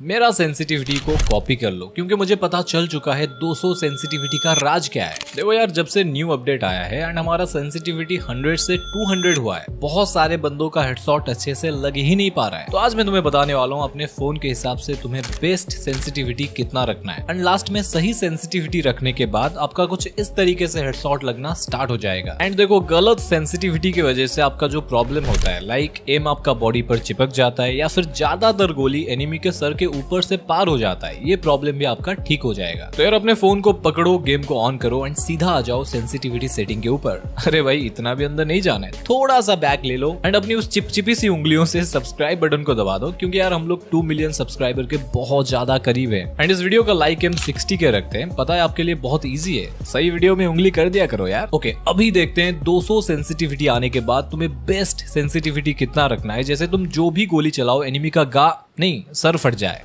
मेरा सेंसिटिविटी को कॉपी कर लो, क्योंकि मुझे पता चल चुका है 200 सेंसिटिविटी का राज क्या है। देखो यार, जब से न्यू अपडेट आया है एंड हमारा सेंसिटिविटी 100 से 200 हुआ है, बहुत सारे बंदों का हेडशॉट अच्छे से लग ही नहीं पा रहा है। तो आज मैं तुम्हें बताने वाला हूँ अपने फोन के हिसाब से तुम्हें बेस्ट सेंसिटिविटी कितना रखना है, एंड लास्ट में सही सेंसिटिविटी रखने के बाद आपका कुछ इस तरीके से हेडशॉट लगना स्टार्ट हो जाएगा। एंड देखो, गलत सेंसिटिविटी की वजह से आपका जो प्रॉब्लम होता है, लाइक एम आपका बॉडी पर चिपक जाता है या फिर ज्यादातर गोली एनिमी के सर के ऊपर से पार हो जाता है, ये प्रॉब्लम भी आपका ठीक हो जाएगा। तो यार अपने फोन को पकड़ो, गेम को ऑन करो एंड सीधा आ जाओ सेंसिटिविटी सेटिंग के ऊपर। अरे भाई, इतना भी अंदर नहीं जाना है, थोड़ा सा बैक ले लो एंड अपनी उस चिपचिपी सी उंगलियों से सब्सक्राइब बटन को दबा दो, क्योंकि यार हम लोग 2 मिलियन सब्सक्राइबर के बहुत ज्यादा करीब है। एंड इस वीडियो का लाइक हम 60 के रखते हैं, पता है आपके लिए बहुत ईजी है, सही वीडियो में उंगली कर दिया करो यार। ओके, अभी देखते हैं 200 सेंसिटिविटी आने के बाद तुम्हें बेस्ट सेंसिटिविटी कितना रखना है, जैसे तुम जो भी गोली चलाओ एनिमी का नहीं सर फट जाए।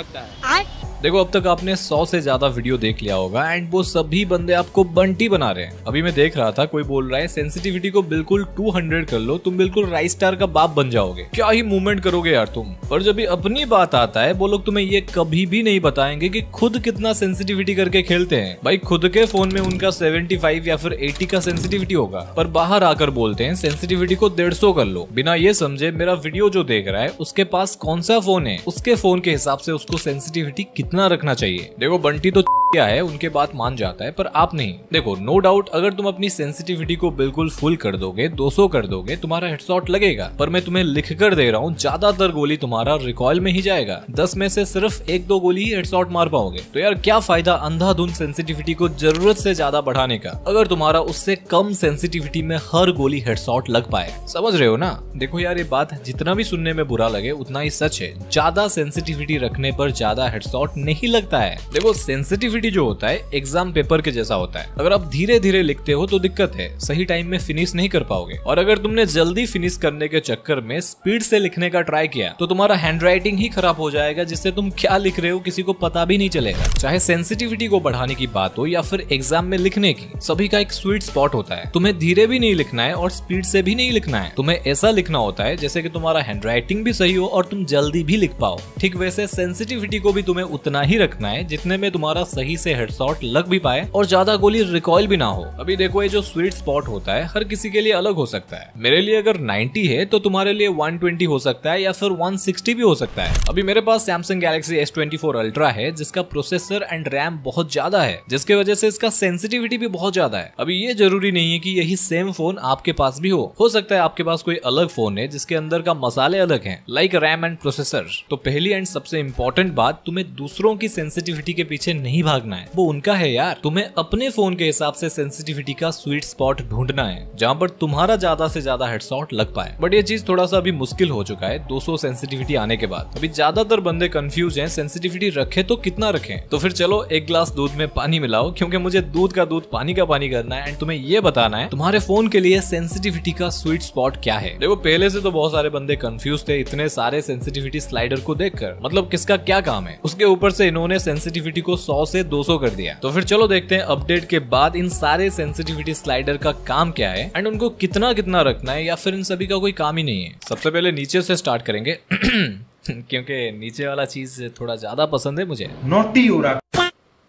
देखो, अब तक आपने 100 से ज्यादा वीडियो देख लिया होगा एंड वो सभी बंदे आपको बंटी बना रहे हैं। अभी मैं देख रहा था, कोई बोल रहा है सेंसिटिविटी को बिल्कुल 200 कर लो, तुम बिल्कुल राइस स्टार का बाप बन जाओगे, क्या ही मूवमेंट करोगे यार तुम। और जब भी अपनी बात आता है, वो लोग तुम्हें ये कभी भी नहीं बताएंगे कि खुद कितना सेंसिटिविटी करके खेलते हैं। भाई, खुद के फोन में उनका 75 या फिर 80 का सेंसिटिविटी होगा, पर बाहर आकर बोलते हैं सेंसिटिविटी को 150 कर लो, बिना ये समझे मेरा वीडियो जो देख रहा है उसके पास कौन सा फोन है, उसके फोन के हिसाब से उसको सेंसिटिविटी कितना रखना चाहिए। देखो, बंटी तो क्या है, उनके बात मान जाता है, पर आप नहीं। देखो, नो डाउट अगर तुम अपनी सेंसिटिविटी को बिल्कुल फुल कर दोगे, 200 कर दोगे, तुम्हारा हेडशॉट लगेगा, पर मैं तुम्हें लिख कर दे रहा हूँ ज्यादातर गोली तुम्हारा रिकॉइल में ही जाएगा। 10 में से सिर्फ 1-2 गोली ही हेडशॉट मार पाओगे। तो यार क्या फायदा अंधाधुंध सेंसिटिविटी को जरूरत से ज्यादा बढ़ाने का, अगर तुम्हारा उससे कम सेंसिटिविटी में हर गोली हेडशॉट लग पाए। समझ रहे हो ना? देखो यार, ये बात जितना भी सुनने में बुरा लगे उतना ही सच है। ज्यादा सेंसिटिविटी रखने पर ज्यादा हेडशॉट नहीं लगता है। देखो, सेंसिटिविटी जो होता है एग्जाम पेपर के जैसा होता है, अगर आप धीरे धीरे लिखते हो तो दिक्कत है, सही टाइम में फिनिश नहीं कर पाओगे। और अगर तुमने जल्दी फिनिश करने के चक्कर में स्पीड से लिखने का ट्राई किया तो तुम्हारा हैंडराइटिंग ही खराब हो जाएगा, जिससे तुम क्या लिख रहे हो किसी को पता भी नहीं चलेगा। चाहे सेंसिटिविटी को बढ़ाने की बात हो या फिर एग्जाम में लिखने की, सभी का एक स्वीट स्पॉट होता है। तुम्हें धीरे भी नहीं लिखना है और स्पीड से भी नहीं लिखना है, तुम्हें ऐसा लिखना होता है जैसे कि तुम्हारा हैंडराइटिंग भी सही हो और तुम जल्दी भी लिख पाओ। ठीक वैसे सेंसिटिविटी को भी तुम्हें उतना ही रखना है जितने में तुम्हारा सही से हेडशॉट लग भी पाए और ज्यादा गोली रिकॉइल भी ना हो। अभी देखो, ये जो स्वीट स्पॉट होता है हर किसी के लिए अलग हो सकता है। मेरे लिए अगर 90 है तो तुम्हारे लिए 120 हो सकता है या फिर 160 भी हो सकता है। अभी मेरे पास सैमसंग गैलेक्सी S24 अल्ट्रा है, जिसका प्रोसेसर एंड रैम बहुत ज्यादा है, जिसके वजह से इसका सेंसिटिविटी भी बहुत ज्यादा है। अभी ये जरूरी नहीं है कि यही सेम फोन आपके पास भी हो सकता है आपके पास कोई अलग फोन है जिसके अंदर का मसाले अलग हैं, लाइक रैम एंड प्रोसेसर। तो पहली एंड सबसे इंपॉर्टेंट बात, तुम्हें दूसरों की सेंसिटिविटी के पीछे नहीं भागना है, वो उनका है यार। तुम्हें अपने फोन के हिसाब से सेंसिटिविटी का स्वीट स्पॉट ढूंढना है, जहां पर तुम्हारा ज्यादा से ज्यादा हेडशॉट लग पाए। बट ये चीज थोड़ा सा अभी मुश्किल हो चुका है 200 सेंसिटिविटी आने के बाद। अभी ज्यादातर बंदे कंफ्यूज हैं, सेंसिटिविटी रखे तो कितना रखें। तो फिर चलो 1 ग्लास दूध में पानी मिलाओ, क्योंकि मुझे दूध का दूध पानी का पानी करना है एंड तुम्हें ये बताना है तुम्हारे फोन के लिए सेंसिटिविटी का स्वीट स्पॉट क्या है। देखो, पहले से तो बहुत सारे बंदे कंफ्यूज थे इतने सारे सेंसिटिविटी स्लाइडर को देखकर, मतलब किसका क्या काम है। उसके ऊपर से इन्होंने सेंसिटिविटी को 100 से 200 कर दिया। तो फिर चलो देखते हैं अपडेट के बाद इन सारे सेंसिटिविटी स्लाइडर का काम क्या है एंड उनको कितना कितना रखना है, या फिर इन सभी का कोई काम ही नहीं है। सबसे पहले नीचे से स्टार्ट करेंगे क्योंकि नीचे वाला चीज थोड़ा ज्यादा पसंद है मुझे। नोटी हो रहा।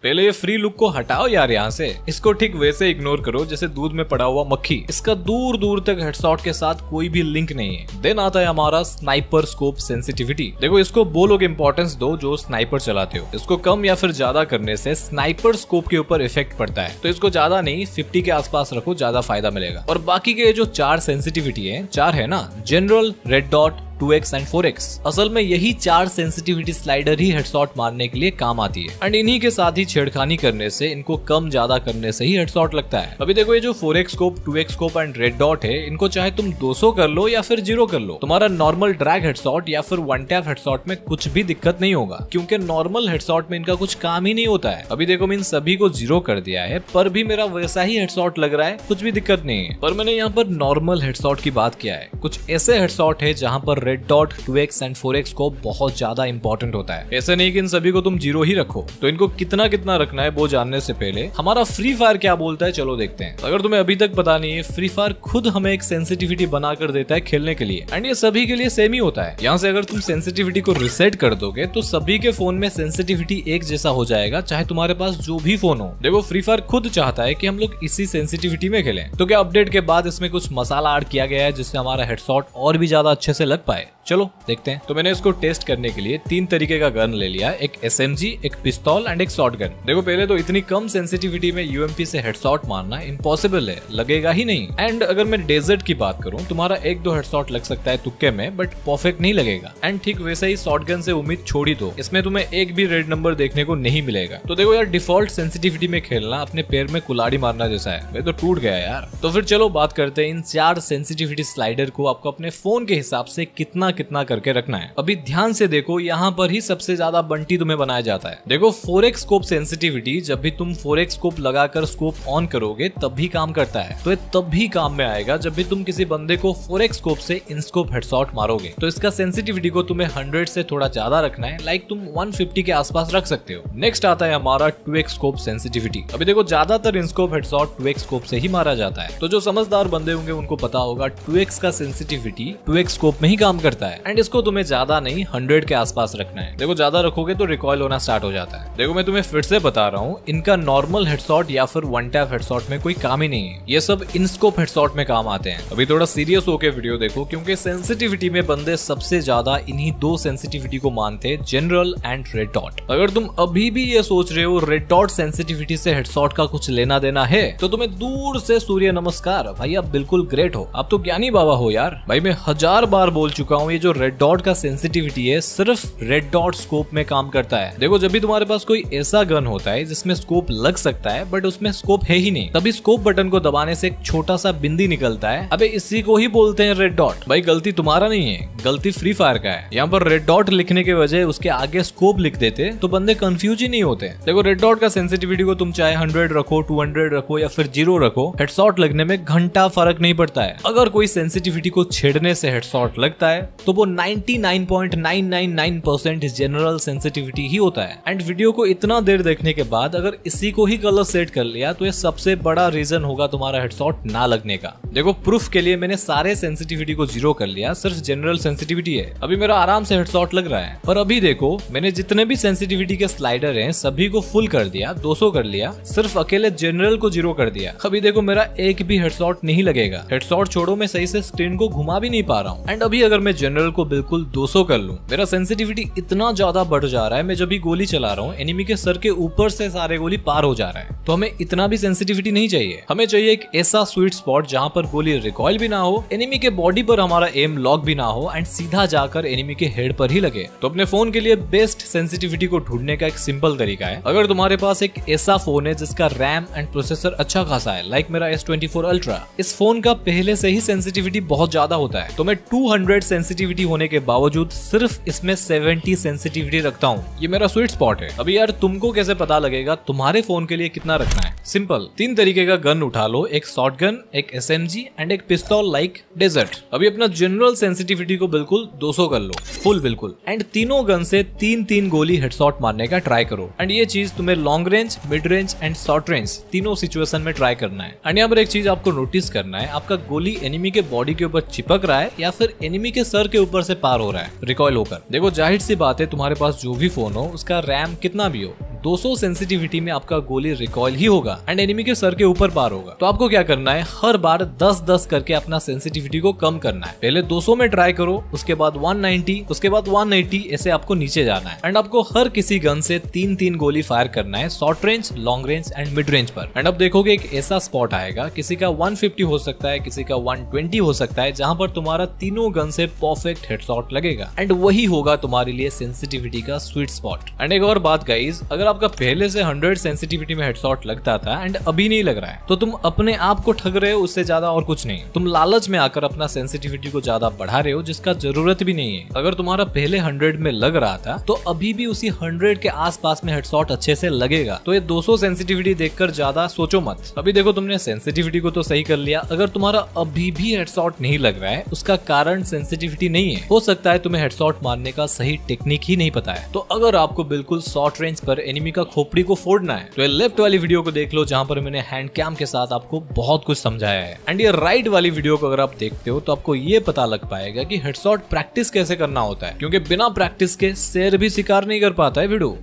पहले ये फ्री लुक को हटाओ यार यहाँ से, इसको ठीक वैसे इग्नोर करो जैसे दूध में पड़ा हुआ मक्खी। इसका दूर दूर तक हेडशॉट के साथ कोई भी लिंक नहीं है। देन आता है हमारा स्नाइपर स्कोप सेंसिटिविटी। देखो, इसको वो लोग इंपॉर्टेंस दो जो स्नाइपर चलाते हो। इसको कम या फिर ज्यादा करने से स्नाइपर स्कोप के ऊपर इफेक्ट पड़ता है, तो इसको ज्यादा नहीं 50 के आसपास रखो, ज्यादा फायदा मिलेगा। और बाकी के जो 4 सेंसिटिविटी है, 4 है ना, general, red dot, 2x and 4x, असल में यही 4 सेंसिटिविटी स्लाइडर ही हेडशॉट मारने के लिए काम आती है एंड इन्हीं के साथ ही छेड़खानी करने से, इनको कम ज्यादा करने से ही हेडशॉट लगता है। अभी देखो, ये जो 4x scope, 2x scope and red dot है, इनको चाहे तुम 200 कर लो या फिर 0 कर लो, तुम्हारा नॉर्मल ड्रैग हेडशॉट या फिर वन टैप हेडशॉट में कुछ भी दिक्कत नहीं होगा, क्योंकि नॉर्मल हेडशॉट में इनका कुछ काम ही नहीं होता है। अभी देखो, मैं इन सभी को 0 कर दिया है, पर भी मेरा वैसा ही हेडशॉट लग रहा है, कुछ भी दिक्कत नहीं है। पर मैंने यहाँ पर नॉर्मल हेडशॉट की बात किया है। कुछ ऐसे हेडशॉट है जहाँ पर red dot, 2x and 4x scope बहुत ज्यादा इंपॉर्टेंट होता है। ऐसा नहीं कि इन सभी को तुम 0 ही रखो। तो इनको कितना कितना रखना है वो जानने से पहले हमारा फ्री फायर क्या बोलता है चलो देखते हैं। अगर तुम्हें अभी तक पता नहीं है, फ्री फायर खुद हमें एक सेंसिटिविटी बना कर देता है खेलने के लिए, एंड ये सभी के लिए सेम ही होता है। यहाँ से अगर तुम सेंसिटिविटी को रिसेट कर दोगे तो सभी के फोन में सेंसिटिविटी एक जैसा हो जाएगा, चाहे तुम्हारे पास जो भी फोन हो। देखो फ्री फायर खुद चाहता है कि हम लोग इसी सेंसिटिविटी में खेलें। तो क्या अपडेट के बाद इसमें कुछ मसाला ऐड किया गया है जिससे हमारा हेडशॉट और भी ज्यादा अच्छे से लग पाए? चलो देखते हैं। तो मैंने इसको टेस्ट करने के लिए 3 तरीके का गन ले लिया, एक SMG, एक पिस्तौल एंड एक शॉटगन। देखो पहले तो इतनी कम सेंसिटिविटी में UMP से हेडशॉट मारना इम्पॉसिबल है, लगेगा ही नहीं। एंड अगर मैं डेजर्ट की बात करूं, तुम्हारा 1-2 हेडशॉट लग सकता है तुक्के में, बट परफेक्ट नहीं लगेगा। एंड ठीक वैसे ही शॉटगन से उम्मीद छोड़ी दो, इसमें तुम्हें एक भी रेड नंबर देखने को नहीं मिलेगा। तो देखो यार, डिफॉल्ट सेंसिटिविटी में खेलना अपने पैर में कुल्हाड़ी मारना जैसा है। मैं तो टूट गया यार। तो फिर चलो बात करते हैं इन 4 सेंसिटिविटी स्लाइडर को आपको अपने फोन के हिसाब से कितना कितना करके रखना है। अभी ध्यान से देखो, यहाँ पर ही सबसे ज्यादा बंटी तुम्हें बनाया जाता है। देखो 4x स्कोप सेंसिटिविटी, जब भी तुम 4x स्कोप लगाकर स्कोप ऑन करोगे तब भी काम करता है। तो ये तब भी काम में आएगा जब भी तुम किसी बंदे को 4x स्कोप से इन स्कोप हेडशॉट मारोगे। तो इसका सेंसिटिविटी को तुम्हें 100 से थोड़ा ज्यादा रखना है, लाइक तुम 150 के आसपास रख सकते हो। नेक्स्ट आता है हमारा 2x स्कोप सेंसिटिविटी। अभी देखो ज्यादातर in scope headshot 2x scope से ही मारा जाता है। तो जो समझदार बंदे होंगे उनको पता होगा 2x का सेंसिटिविटी 2x स्कोप में ही काम करता है। एंड इसको तुम्हें ज्यादा नहीं 100 के आसपास रखना है। देखो ज्यादा रखोगे तो रिकॉइल होना स्टार्ट हो जाता है। देखो मैं तुम्हें फिर से बता रहा हूँ, इनका नॉर्मल हेडशॉट या फिर वन टैप हेडशॉट में कोई काम ही नहीं है। ये सब इन स्कोप हेडशॉट में काम आते हैं। अभी थोड़ा सीरियस होकर वीडियो देखो, क्योंकि सेंसिटिविटी में बंदे सबसे ज्यादा इन्हीं 2 सेंसिटिविटी को मानते हैं, जनरल एंड रेड डॉट। अगर तुम अभी भी ये सोच रहे हो रेड डॉट सेंसिटिविटी से हेडशॉट का कुछ लेना देना है, तो तुम्हें दूर से सूर्य नमस्कार भाई, आप बिल्कुल ग्रेट हो, आप तो ज्ञानी बाबा हो यार। भाई मैं 1000 बार बोल चुका हूँ, ये जो रेड डॉट का सेंसिटिविटी है सिर्फ रेड डॉट स्कोप में काम करता है। देखो जब भी तुम्हारे पास कोई ऐसा गन होता है जिसमें स्कोप लग सकता है बट उसमें स्कोप है ही नहीं, तभी स्कोप बटन को दबाने से एक छोटा सा बिंदी निकलता है। अबे इसी को ही बोलते हैं रेड डॉट। भाई गलती तुम्हारा नहीं है, गलती फ्री फायर का है। यहाँ पर रेड डॉट लिखने के वजह उसके आगे स्कोप लिख देते तो बंदे कंफ्यूज ही नहीं होते। देखो रेड डॉट का सेंसिटिविटी को तुम चाहे 100 रखो, 200 रखो या फिर 0 रखो, हेडशॉट लगने में घंटा फर्क नहीं पड़ता है। अगर कोई सेंसिटिविटी को छेड़ने से हेडशॉट लगता है तो वो 99.999% जनरल सेंसिटिविटी ही होता है। एंड वीडियो को इतना देर देखने के बाद अगर इसी को ही कलर सेट कर लिया तो ये सबसे बड़ा रीजन होगा तुम्हारा हेडशॉट ना लगने का। देखो प्रूफ के लिए मैंने सारे सेंसिटिविटी को 0 कर लिया, सिर्फ जनरल सेंसिटिविटी है। अभी मेरा आराम से हेडशॉट लग रहा है। पर अभी देखो मैंने जितने भी सेंसिटिविटी के स्लाइडर हैं सभी को फुल कर दिया, 200 कर लिया, सिर्फ अकेले जनरल को 0 कर दिया। अभी देखो मेरा एक भी हेडशॉट नहीं लगेगा। हेडशॉट छोड़ो, मैं सही से स्क्रीन को घुमा भी नहीं पा रहा हूँ। एंड अभी अगर मैं जनरल को बिल्कुल 200 कर लूं, मेरा सेंसिटिविटी इतना ज्यादा बढ़ जा रहा है, मैं जब भी गोली चला रहा हूँ एनिमी के सर के ऊपर से सारे गोली पार हो जा रहा है। तो हमें इतना भी सेंसिटिविटी नहीं चाहिए। हमें चाहिए एक ऐसा स्वीट स्पॉट जहाँ पर गोली रिकॉइल भी ना हो, एनिमी के बॉडी पर हमारा एम लॉक भी ना हो एंड सीधा जाकर एनिमी के हेड पर ही लगे। तो अपने फोन के लिए बेस्ट सेंसिटिविटी को ढूंढने का एक सिंपल तरीका है, अगर तुम्हारे पास एक ऐसा फोन है जिसका रैम एंड प्रोसेसर अच्छा खासा है, लाइक मेरा S24 Ultra, इस फोन का पहले से ही सेंसिटिविटी बहुत ज्यादा होता है। तो मैं 200 सेंसिटिविटी होने के बावजूद सिर्फ इसमें 70 सेंसिटिविटी रखता हूँ। ये मेरा स्वीट स्पॉट है। अभी यार तुमको कैसे पता लगेगा तुम्हारे फोन के लिए कितना रखना है? सिंपल, 3 तरीके का गन उठा लो, एक शॉटगन, एक SMG एंड एक पिस्तौल लाइक डेजर्ट। अभी अपना जनरल सेंसिटिविटी को बिल्कुल 200 कर लो, फुल बिल्कुल, एंड तीनों गन से 3-3 गोली हेडशॉट मारने का ट्राई करो। एंड ये चीज तुम्हें long range, mid range and short range तीनों सिचुएशन में ट्राई करना है। एंड यहाँ पर एक चीज आपको नोटिस करना है, आपका गोली एनिमी के बॉडी के ऊपर चिपक रहा है या फिर एनिमी के सर के ऊपर से पार हो रहा है रिकॉइल होकर। देखो जाहिर सी बात है, तुम्हारे पास जो भी फोन हो उसका रैम कितना भी हो, 200 सेंसिटिविटी में आपका गोली रिकॉइल ही होगा एंड एनिमी के सर के ऊपर पार होगा। तो आपको क्या करना है, हर बार 10-10 करके अपना सेंसिटिविटी को कम करना है। पहले 200 में ट्राई करो, उसके बाद 190, उसके बाद 180, ऐसे आपको नीचे जाना है। एंड आपको हर किसी गन से 3-3 गोली फायर करना है, short range, long range and mid range पर। एंड अब देखोगे एक ऐसा स्पॉट आएगा, किसी का 150 हो सकता है, किसी का 120 हो सकता है, जहां पर तुम्हारा तीनों गन से परफेक्ट हेडशॉट लगेगा। एंड वही होगा तुम्हारे लिए सेंसिटिविटी का स्वीट स्पॉट। एंड एक और बात गाइस, अगर आपका पहले से 100 सेंसिटिविटी में हेडशॉट लगता था एंड अभी नहीं लग रहा है, तो तुम अपने आप को ठग रहे हो, उससे ज्यादा और कुछ नहीं। तुम लालच में आकर अपना सेंसिटिविटी को ज्यादा बढ़ा रहे हो जिसका जरूरत भी नहीं है। अगर तुम्हारा पहले 100 में लग रहा था तो अभी भी उसी 100 के आसपास में हेडशॉट अच्छे से लगेगा। तो ये 200 सेंसिटिविटी देखकर ज्यादा सोचो मत। अभी देखो तुमने सेंसिटिविटी को तो सही कर लिया, अगर तुम्हारा अभी भी हेडशॉट नहीं लग रहा है उसका कारण सेंसिटिविटी नहीं है, हो सकता है तुम्हें हेडशॉट मारने का सही टेक्निक ही नहीं पता है। तो अगर आपको बिल्कुल शॉर्ट रेंज पर एनिमी का खोपड़ी को फोड़ना है तो ये लेफ्ट वाली वीडियो को देख लो, जहां पर मैंने हैंड कैम के साथ आपको बहुत कुछ समझाया है। एंड ये राइट वाली वीडियो को अगर आप देखते हो तो आपको ये पता लग पाएगा कि हेडशॉट प्रैक्टिस कैसे करना होता है, क्योंकि बिना प्रैक्टिस के शेर भी शिकार नहीं कर पाता है वीडियो।